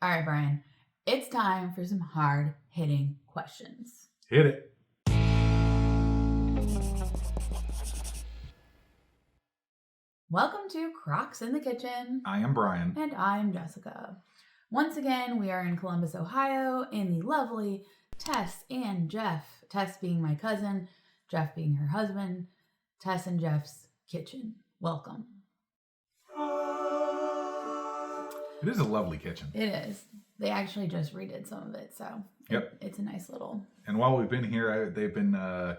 All right, Brian, it's time for some hard-hitting questions. Hit it. Welcome to Crocs in the Kitchen. I am Brian. And I'm Jessica. Once again, we are in Columbus, Ohio, in the lovely Tess and Jeff. Tess being my cousin, Jeff being her husband. Tess and Jeff's kitchen. Welcome. It is a lovely kitchen. It is. They actually just redid some of it, so yep, it's a nice little. And while we've been here, they've been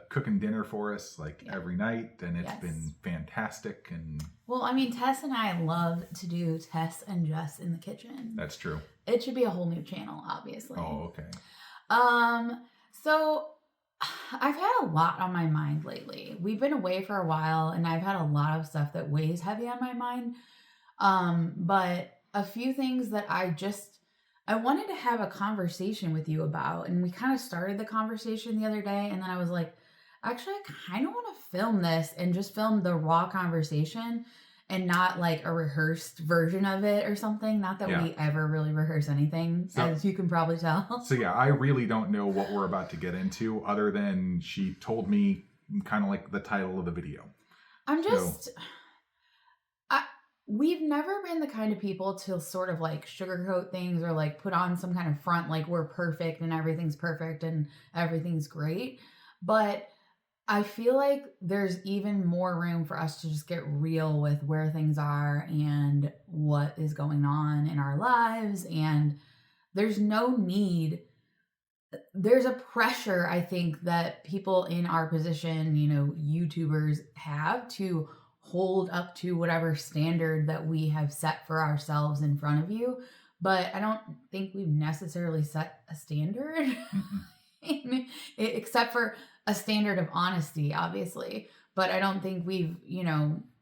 cooking dinner for us every night, and it's been fantastic. And well, I mean, Tess and I love to do Tess and Jess in the kitchen. That's true. It should be a whole new channel, obviously. Oh, okay. So I've had a lot on my mind lately. We've been away for a while, and I've had a lot of stuff that weighs heavy on my mind. But a few things that I wanted to have a conversation with you about, and we kind of started the conversation the other day, and then I was like, actually, I kind of want to film this and just film the raw conversation and not like a rehearsed version of it or something. Not that we ever really rehearse anything, as you can probably tell. So yeah, I really don't know what we're about to get into other than she told me kind of like the title of the video. We've never been the kind of people to sort of like sugarcoat things or like put on some kind of front like we're perfect and everything's perfect and everything's great. But I feel like there's even more room for us to just get real with where things are and what is going on in our lives. And there's no need. There's a pressure, I think, that people in our position, YouTubers have to hold up to whatever standard that we have set for ourselves in front of you. But I don't think we've necessarily set a standard, except for a standard of honesty, obviously. But I don't think we've,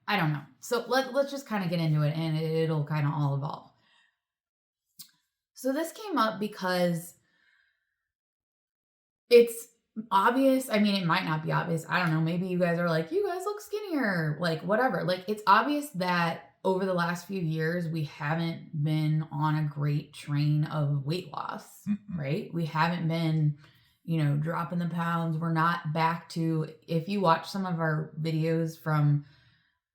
I don't know. So let's just kind of get into it, and it'll kind of all evolve. So this came up because it's obvious. I mean, it might not be obvious. I don't know. Maybe you guys are like, you guys look skinnier, like whatever. Like, it's obvious that over the last few years, we haven't been on a great train of weight loss, right? We haven't been, dropping the pounds. We're not back to, if you watch some of our videos from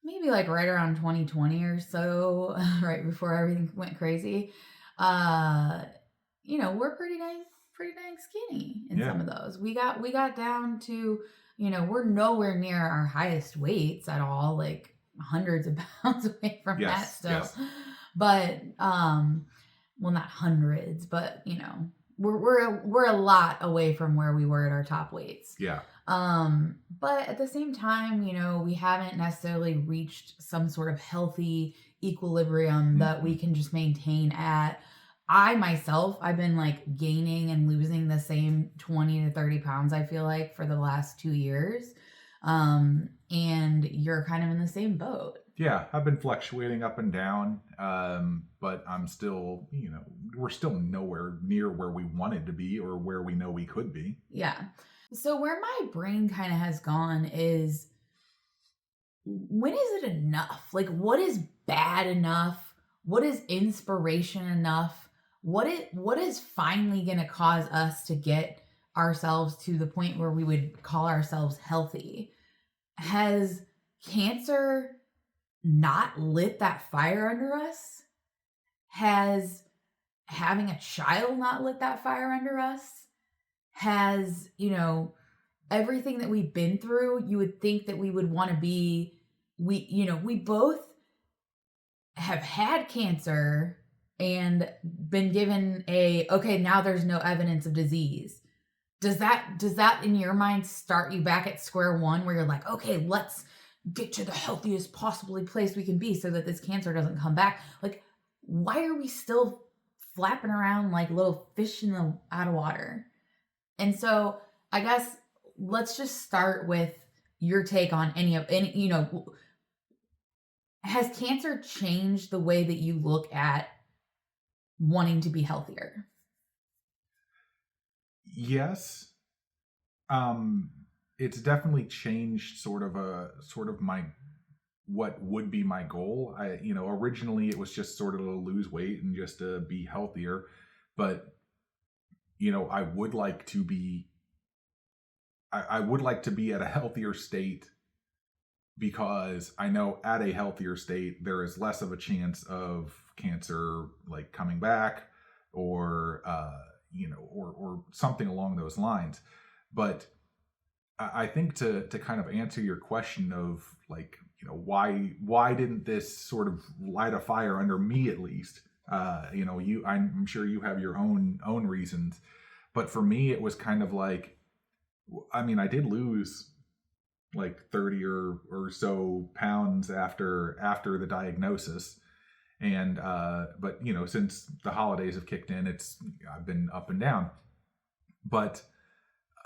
maybe like right around 2020 or so, right before everything went crazy, we're pretty dang skinny in some of those. We got down to, we're nowhere near our highest weights at all, like hundreds of pounds away from that still. Yes. But well, not hundreds, but we're a lot away from where we were at our top weights. Yeah. But at the same time, we haven't necessarily reached some sort of healthy equilibrium that we can just maintain at. I myself, I've been like gaining and losing the same 20 to 30 pounds, I feel like, for the last 2 years. And you're kind of in the same boat. Yeah, I've been fluctuating up and down, but I'm still, we're still nowhere near where we wanted to be or where we know we could be. Yeah. So where my brain kind of has gone is, when is it enough? Like, what is bad enough? What is inspiration enough? What is finally going to cause us to get ourselves to the point where we would call ourselves healthy? Has cancer not lit that fire under us? Has having a child not lit that fire under us? Has, everything that we've been through, you would think that we would want to be, we both have had cancer and been given okay, now there's no evidence of disease. Does that in your mind start you back at square one where you're like, okay, let's get to the healthiest possibly place we can be so that this cancer doesn't come back? Like, why are we still flapping around like little fish out of water? And so I guess let's just start with your take on has cancer changed the way that you look at wanting to be healthier? Yes. It's definitely changed sort of my what would be my goal. Originally it was just sort of to lose weight and just to be healthier, but I would like to be I would like to be at a healthier state, because I know at a healthier state there is less of a chance of cancer like coming back, or or something along those lines. But I think to kind of answer your question of like, why didn't this sort of light a fire under me at least? I'm sure you have your own reasons, but for me it was kind of like, I mean, I did lose like 30 or so pounds after the diagnosis, and but since the holidays have kicked in, I've been up and down. But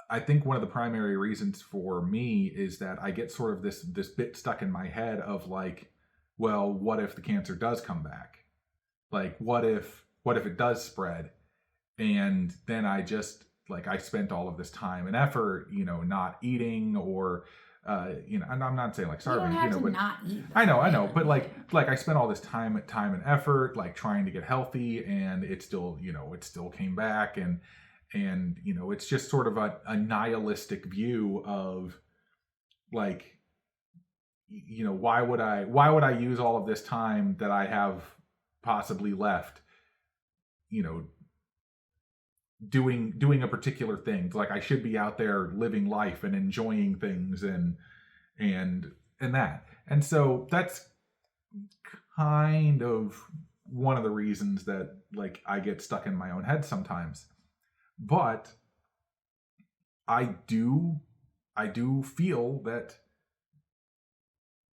I think one of the primary reasons for me is that I get sort of this bit stuck in my head of like, well, what if the cancer does come back? Like, what if it does spread? And then I just like, I spent all of this time and effort, not eating, or and I'm not saying like starving, you don't have to but not eat. I know, but like I spent all this time and effort, like trying to get healthy, and it still came back, and it's just sort of a nihilistic view of like, why would I use all of this time that I have possibly left, doing a particular thing. Like, I should be out there living life and enjoying things and that. And so that's kind of one of the reasons that like I get stuck in my own head sometimes. But I do feel that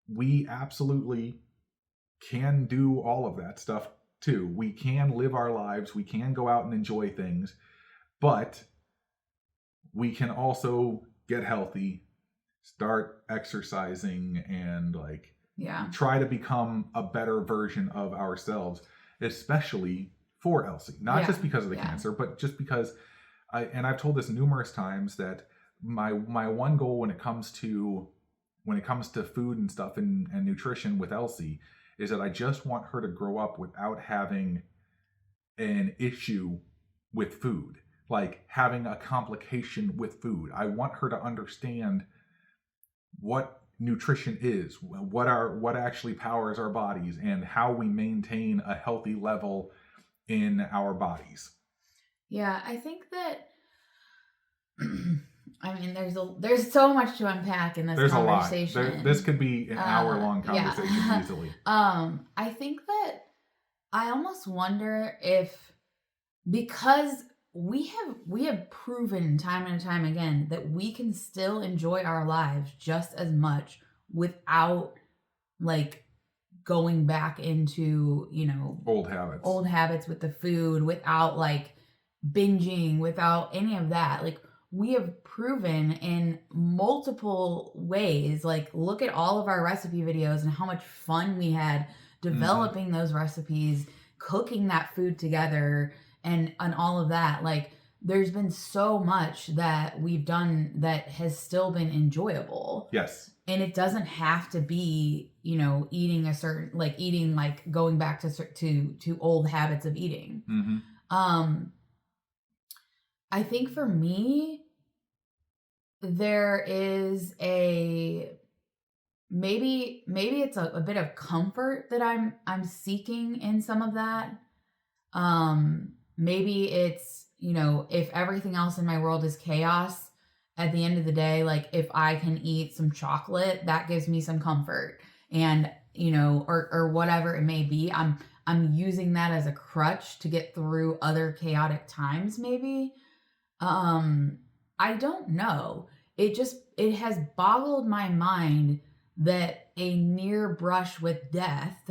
we absolutely can do all of that stuff too. We can live our lives, we can go out and enjoy things, but we can also get healthy, start exercising, and like try to become a better version of ourselves, especially for Elsie. Not just because of the cancer, but just because I've told this numerous times that my one goal when it comes to food and stuff and nutrition with Elsie is that I just want her to grow up without having an issue with food, like having a complication with food. I want her to understand what nutrition is, what actually powers our bodies, and how we maintain a healthy level in our bodies. Yeah, I think that I mean, there's so much to unpack in this conversation. A lot. This could be an hour-long conversation easily. I think that I almost wonder if, because we have proven time and time again that we can still enjoy our lives just as much without like going back into, old habits with the food, without like binging, without any of that. Like, we have proven in multiple ways, like look at all of our recipe videos and how much fun we had developing those recipes, cooking that food together, and all of that. Like, there's been so much that we've done that has still been enjoyable. Yes. And it doesn't have to be, eating a certain, like eating, like going back to old habits of eating. I think for me, there is maybe it's a bit of comfort that I'm seeking in some of that. Maybe it's, if everything else in my world is chaos, at the end of the day, like if I can eat some chocolate, that gives me some comfort, and, or whatever it may be, I'm using that as a crutch to get through other chaotic times, maybe. I don't know. It has boggled my mind that a near brush with death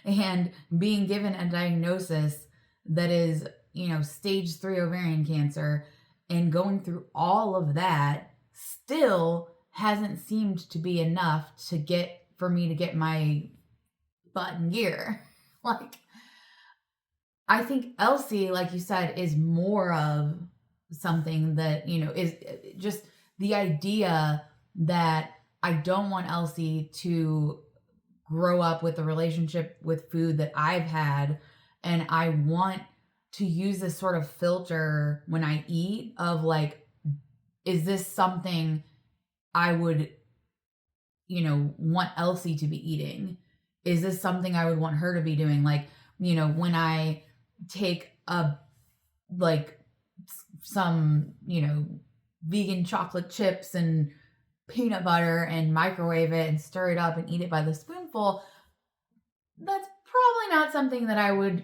and being given a diagnosis that is, stage 3 ovarian cancer, and going through all of that still hasn't seemed to be enough for me to get my butt in gear. Like, I think Elsie, like you said, is more of something that, is just the idea that I don't want Elsie to grow up with the relationship with food that I've had. And I want to use this sort of filter when I eat of like, is this something I would, want Elsie to be eating? Is this something I would want her to be doing? Like, when I take some, vegan chocolate chips and peanut butter and microwave it and stir it up and eat it by the spoonful, that's probably not something that I would,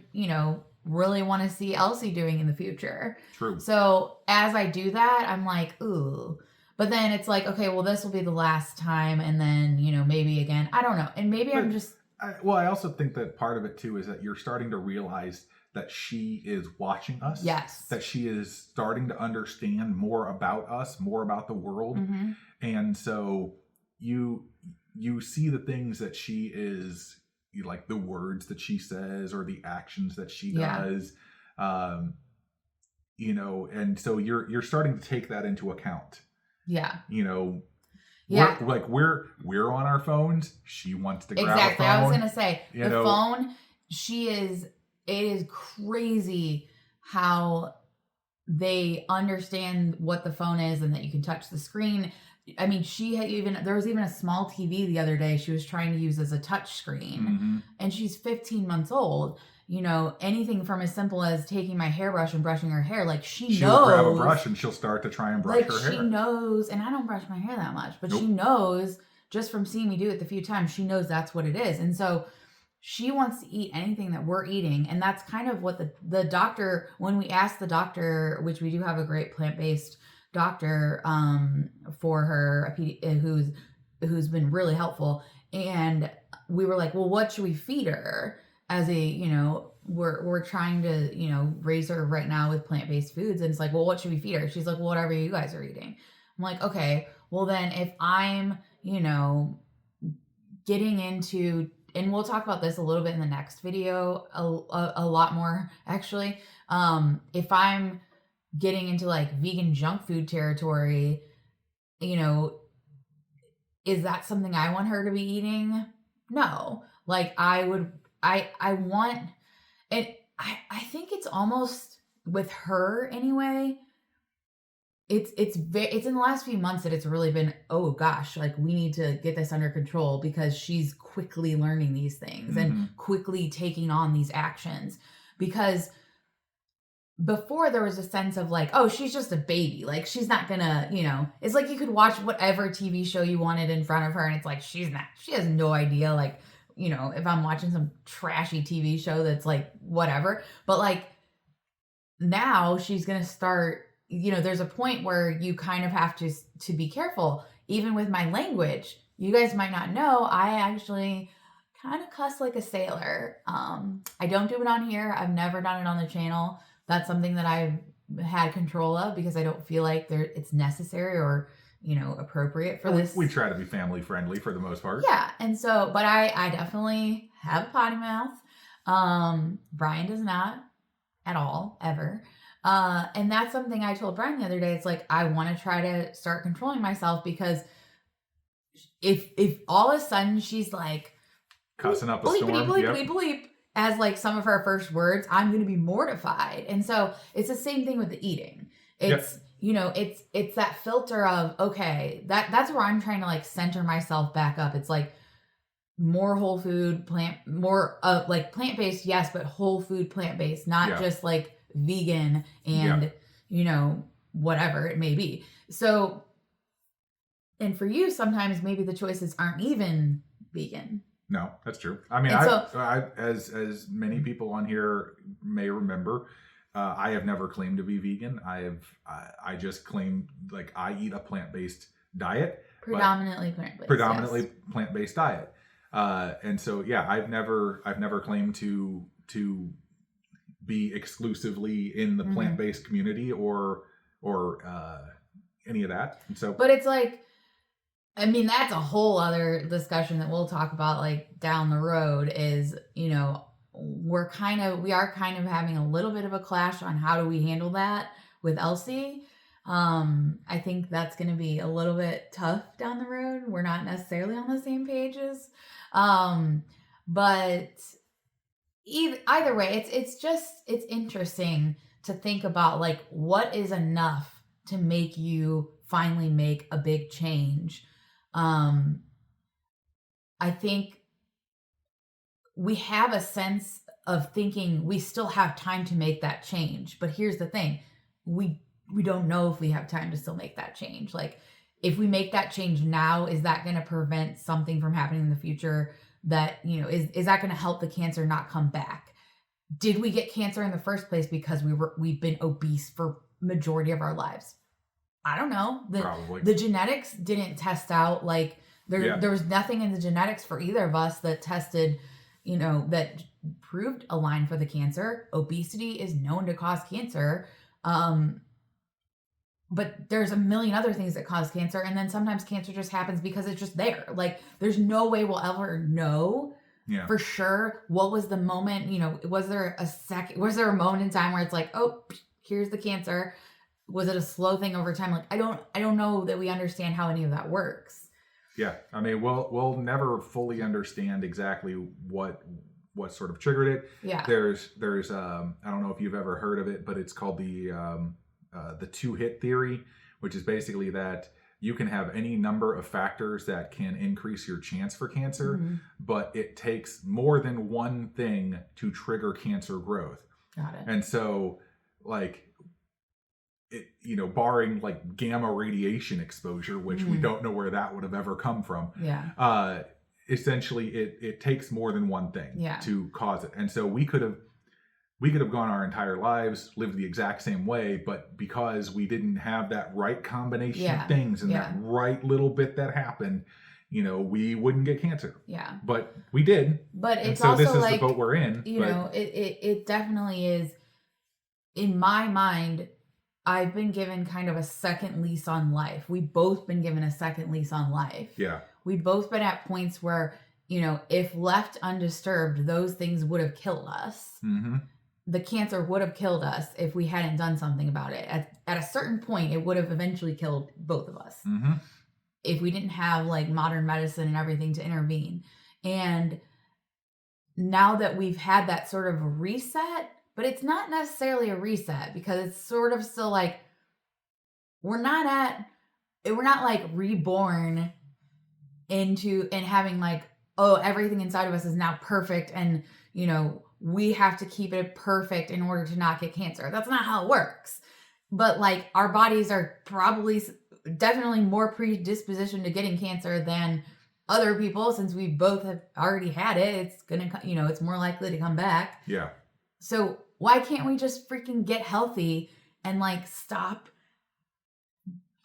really want to see Elsie doing in the future. True. So as I do that, I'm like, ooh. But then it's like, okay, well, this will be the last time. And then, maybe again, I don't know. And maybe I'm just... I also think that part of it too is that you're starting to realize that she is watching us. Yes. That she is starting to understand more about us, more about the world. Mm-hmm. And so you see the things that she is, like the words that she says or the actions that she does. And so you're starting to take that into account. Yeah. We're on our phones. She wants to grab a phone. Exactly. I was gonna say the phone. It is crazy how they understand what the phone is and that you can touch the screen. I mean, there was even a small TV the other day she was trying to use as a touch screen. Mm-hmm. And she's 15 months old. Anything from as simple as taking my hairbrush and brushing her hair, like she'll knows. Grab a brush and she'll start to try and brush her hair. She knows, and I don't brush my hair that much, but Nope. She knows just from seeing me do it the few times, she knows that's what it is. And so she wants to eat anything that we're eating. And that's kind of what the doctor, when we asked the doctor, which we do have a great plant-based doctor for her, who's been really helpful. And we were like, well, what should we feed her? As we're trying to, raise her right now with plant-based foods. And it's like, well, what should we feed her? She's like, well, whatever you guys are eating. I'm like, okay, well then if I'm, getting into, and we'll talk about this a little bit in the next video, a lot more actually. If I'm getting into like vegan junk food territory, is that something I want her to be eating? No. Like I want, and I think it's almost with her anyway. It's in the last few months that it's really been, oh gosh, like we need to get this under control because she's quickly learning these things and quickly taking on these actions. Because before there was a sense of like, oh, she's just a baby. Like she's not gonna, it's like you could watch whatever TV show you wanted in front of her and it's like, she has no idea. Like, if I'm watching some trashy TV show that's like whatever, but like now she's going to start, there's a point where you kind of have to be careful. Even with my language, you guys might not know, I actually kind of cuss like a sailor. I don't do it on here. I've never done it on the channel. That's something that I've had control of because I don't feel like it's necessary or appropriate for this. We try to be family friendly for the most part. Yeah. And so, but I definitely have a potty mouth. Brian does not at all, ever. And that's something I told Brian the other day. It's like, I want to try to start controlling myself because if all of a sudden she's like cussing up a storm, bleep, as like some of her first words, I'm going to be mortified. And so it's the same thing with the eating. It's, it's that filter of, okay, that's where I'm trying to like center myself back up. It's like more whole food, more like plant-based, yes, but whole food, plant-based, not just like vegan and, whatever it may be. So, and for you, sometimes maybe the choices aren't even vegan. No, that's true. I mean, as many people on here may remember, I have never claimed to be vegan. I just claim like I eat a plant-based diet. Predominantly plant-based diet. And so, yeah, I've never claimed to be exclusively in the plant-based community or any of that. And so, but it's like, I mean, that's a whole other discussion that we'll talk about like down the road is, we are kind of having a little bit of a clash on how do we handle that with Elsie. I think that's going to be a little bit tough down the road. We're not necessarily on the same pages. But either way, it's interesting to think about like what is enough to make you finally make a big change. I think we have a sense of thinking we still have time to make that change. But here's the thing. We don't know if we have time to still make that change. Like if we make that change now, is that going to prevent something from happening in the future that, is that going to help the cancer not come back? Did we get cancer in the first place because we've been obese for majority of our lives? I don't know. Probably. The genetics didn't test out. Like there was nothing in the genetics for either of us that tested, that proved a line for the cancer. Obesity is known to cause cancer. But there's a million other things that cause cancer. And then sometimes cancer just happens because it's just there. Like there's no way we'll ever know for sure what was the moment, was there a moment in time where it's like, oh, here's the cancer? Was it a slow thing over time? Like I don't know that we understand how any of that works. Yeah. I mean, we'll never fully understand exactly what sort of triggered it. Yeah. There's I don't know if you've ever heard of it, but it's called the two-hit theory, which is basically that you can have any number of factors that can increase your chance for cancer, but it takes more than one thing to trigger cancer growth. Got it. And so, like, barring like gamma radiation exposure, which we don't know where that would have ever come from. Yeah. Essentially, it takes more than one thing to cause it. And so we could have gone our entire lives, lived the exact same way, but because we didn't have that right combination of things and that right little bit that happened, we wouldn't get cancer. Yeah. But we did. But it's so also this is like, the boat we're in. It definitely is. In my mind, I've been given kind of a second lease on life. We've both been given a second lease on life. Yeah. We've both been at points where, if left undisturbed, those things would have killed us. Mm-hmm. The cancer would have killed us if we hadn't done something about it. At a certain point, it would have eventually killed both of us. Mm-hmm. If we didn't have like modern medicine and everything to intervene. And now that we've had that sort of a reset, but it's not necessarily a reset because it's sort of still like, we're not like reborn into and having like, oh, everything inside of us is now perfect. And, we have to keep it perfect in order to not get cancer. That's not how it works. But like our bodies are definitely more predispositioned to getting cancer than other people, since we both have already had it. It's gonna, it's more likely to come back. Yeah. So why can't we just freaking get healthy and like stop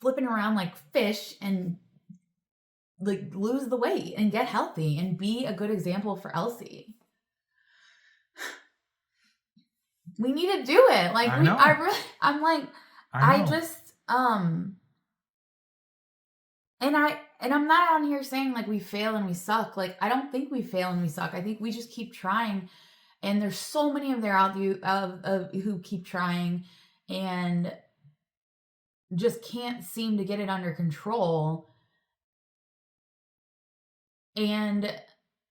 flipping around like fish and like lose the weight and get healthy and be a good example for Elsie? We need to do it. Like I'm not on here saying like we fail and we suck. Like I don't think we fail and we suck. I think we just keep trying. And there's so many of there out who keep trying and just can't seem to get it under control. And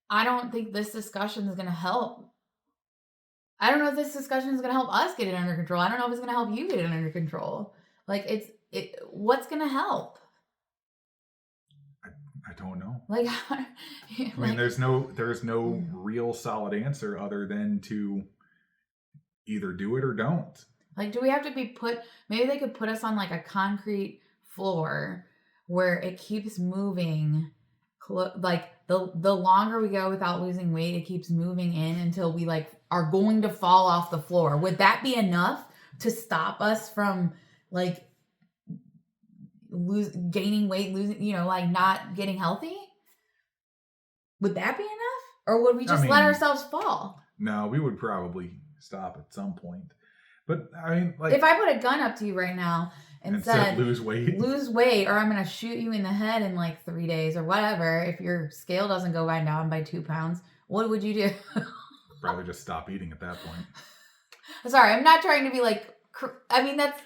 I don't think this discussion is going to help. I don't know if this discussion is going to help us get it under control. I don't know if it's going to help you get it under control. Like what's going to help? I don't know. Like, I mean, there's no real solid answer other than to either do it or don't. Like, do we have to be maybe they could put us on like a concrete floor where it keeps moving. Like the longer we go without losing weight, it keeps moving in until we like are going to fall off the floor. Would that be enough to stop us from like gaining weight, like not getting healthy? Would that be enough? Or would we just let ourselves fall? No, we would probably stop at some point. But I mean, like, if I put a gun up to you right now and said lose weight, or I'm going to shoot you in the head in like 3 days or whatever, if your scale doesn't go down by 2 pounds, what would you do? Probably just stop eating at that point. Sorry, I'm not trying to be like, I mean, that's,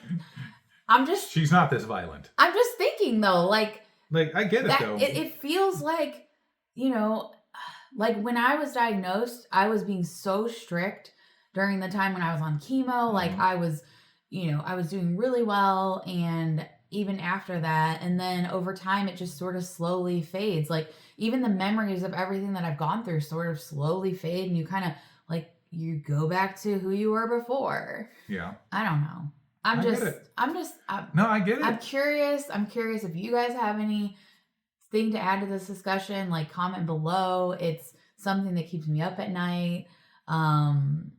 She's not this violent. I'm just thinking though, like I get it though. It feels like, you know, like when I was diagnosed, I was being so strict during the time when I was on chemo. Like I was, I was doing really well, and even after that, and then over time it just sort of slowly fades. Like even the memories of everything that I've gone through sort of slowly fade, and you kind of like you go back to who you were before. Yeah. I don't know. I get it. I'm curious. I'm curious if you guys have anything to add to this discussion. Like comment below. It's something that keeps me up at night. And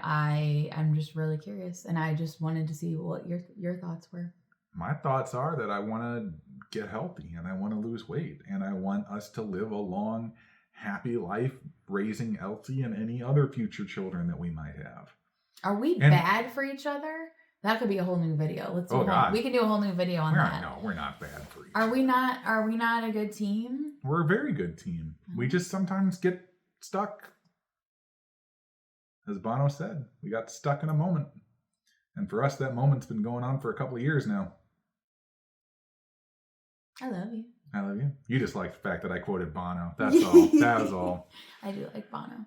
I'm just really curious, and I just wanted to see what your thoughts were. My thoughts are that I want to get healthy, and I want to lose weight, and I want us to live a long, happy life raising Elsie and any other future children that we might have. Are we bad for each other? That could be a whole new video. We can do a whole new video on that. No, we're not bad for each other. Are we not a good team? We're a very good team. We just sometimes get stuck. As Bono said, we got stuck in a moment. And for us, that moment's been going on for a couple of years now. I love you. I love you. You just like the fact that I quoted Bono. That's all. That was all. I do like Bono.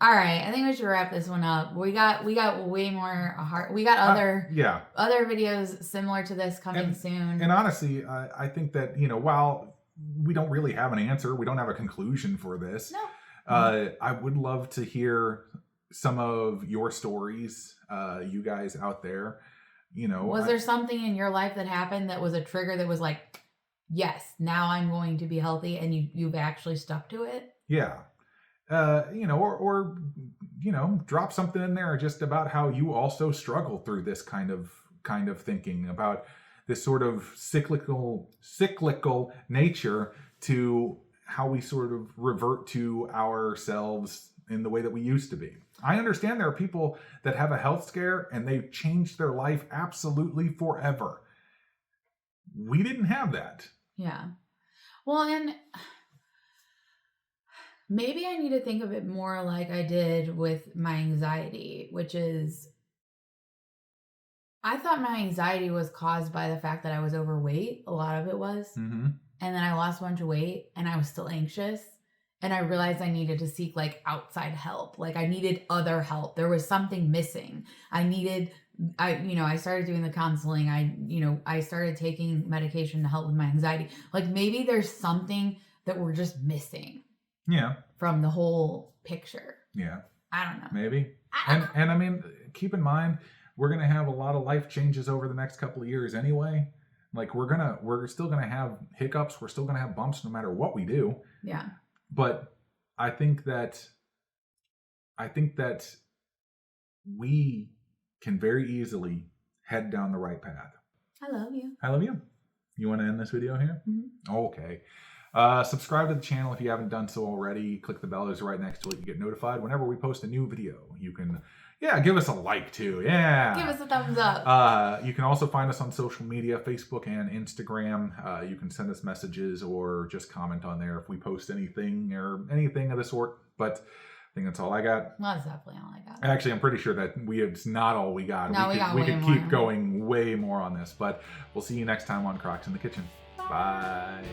All right, I think we should wrap this one up. We got way more we got other videos similar to this coming soon. And honestly, I think that while we don't really have an answer, we don't have a conclusion for this. No. I would love to hear some of your stories, you guys out there. Was there something in your life that happened that was a trigger that was like, yes, now I'm going to be healthy, and you've actually stuck to it? Yeah. Or drop something in there just about how you also struggle through this kind of thinking about this sort of cyclical nature to how we sort of revert to ourselves in the way that we used to be. I understand there are people that have a health scare and they've changed their life absolutely forever. We didn't have that. Yeah. Well, and maybe I need to think of it more like I did with my anxiety, which is I thought my anxiety was caused by the fact that I was overweight. A lot of it was. Mm-hmm. And then I lost a bunch of weight and I was still anxious. And I realized I needed to seek like outside help. Like I needed other help. There was something missing. I started doing the counseling. I started taking medication to help with my anxiety. Like maybe there's something that we're just missing. Yeah. From the whole picture. Yeah. I don't know. Maybe. And I mean, keep in mind, we're going to have a lot of life changes over the next couple of years anyway. Like we're still going to have hiccups. We're still going to have bumps no matter what we do. Yeah. But I think that we can very easily head down the right path. I love you. I love you. You want to end this video here? Mm-hmm. Okay. Subscribe to the channel if you haven't done so already. Click the bell that's right next to it. You get notified whenever we post a new video. You can, give us a like too. Yeah. Give us a thumbs up. You can also find us on social media, Facebook and Instagram. You can send us messages or just comment on there if we post anything or anything of the sort. But I think that's all I got. Well, that's definitely all I got. Actually, I'm pretty sure that it's not all we got. No, we could keep going way more on this. But we'll see you next time on Crocs in the Kitchen. Bye.